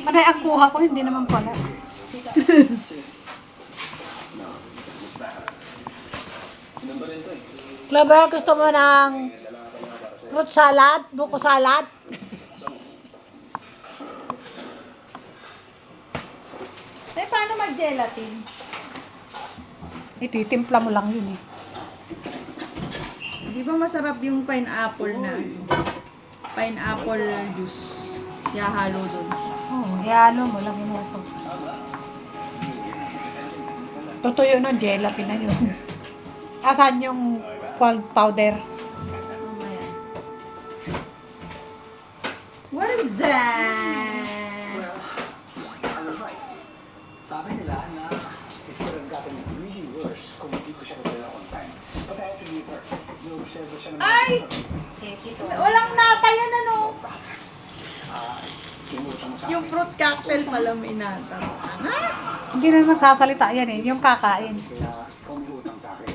Panay ang kuha ko, hindi naman pala. Clover, gusto mo ng fruit salad, buko salad? Eh, paano mag-gelatin? Ititimpla mo lang yun eh. Di ba masarap yung pineapple na pineapple juice? Ihahalo doon. Oo, ihalo mo, lagyan mo sa tutuyo ng gelatin na yun. Asan yung powder? Mamaya. What is that? Sabi nila na it could have gotten really worse kung hindi ko siya nagdala on time. But I had to leave her. Yung-observe siya naman. Ay! Walang nata yan ano? Tumutang mo sa Yung fruit cocktail pala may nata. Ha? Hindi na magsasalita yan eh, yung kakain. kaya kumutang sa akin.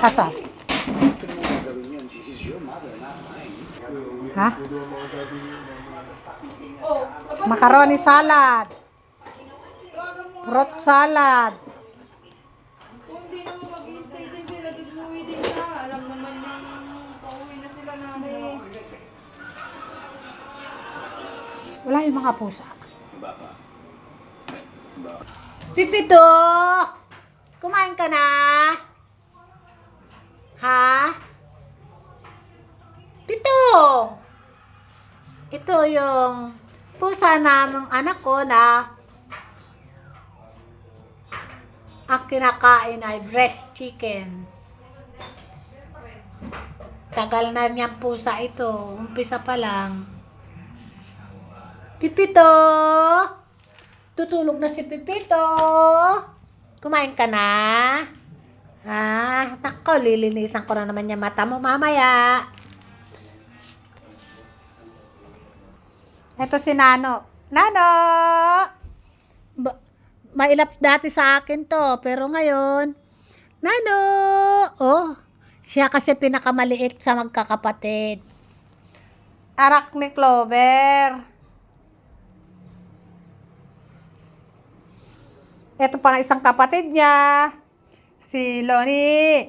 Kasas. Ito naman gagawin yun. She is your mother, not mine. Ha? Macaroni salad. Fruit salad. Kung di naman mag-i-stay din sila, tapos umuwi din siya. Alam naman yung pauwi na sila nanay. Wala yung mga pusa. Pipito! Kumain ka na? Ha? Pito! Ito yung pusa ng anak ko na ang kinakain ay breast chicken. Tagal na niyang pusa ito. Umpisa pa lang. Pipito! Tutulog na si Pipito. Kumain ka na? Nako, lilinisan ko na naman yung mata mo mamaya. Ito si Nano. Nano! Mailap dati sa akin to, pero ngayon, Nano! Oh, siya kasi pinakamaliit sa magkakapatid. Anak ni Clover. Ito pang isang kapatid niya. Si Loni.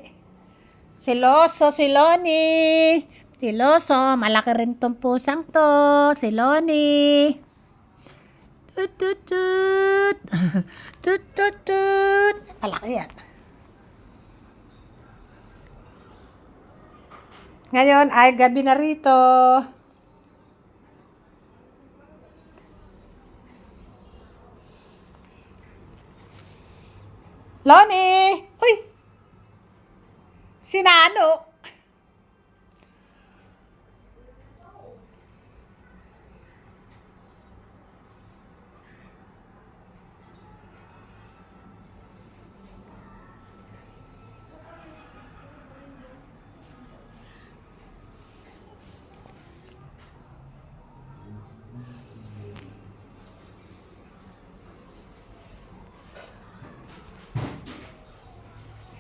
Si Loso, si Loni. Si Loso, malaki rin tong pusang to. Si Loni. Tut tut tut. Tut tut tut. Malaki yan. Ngayon ay gabi na rito. Loni! Uy! Si Nano!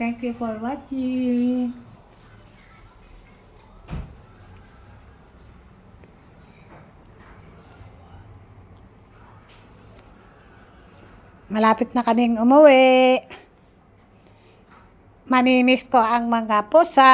Thank you for watching. Malapit na kaming umuwi. Mamimiss ko ang mga pusa.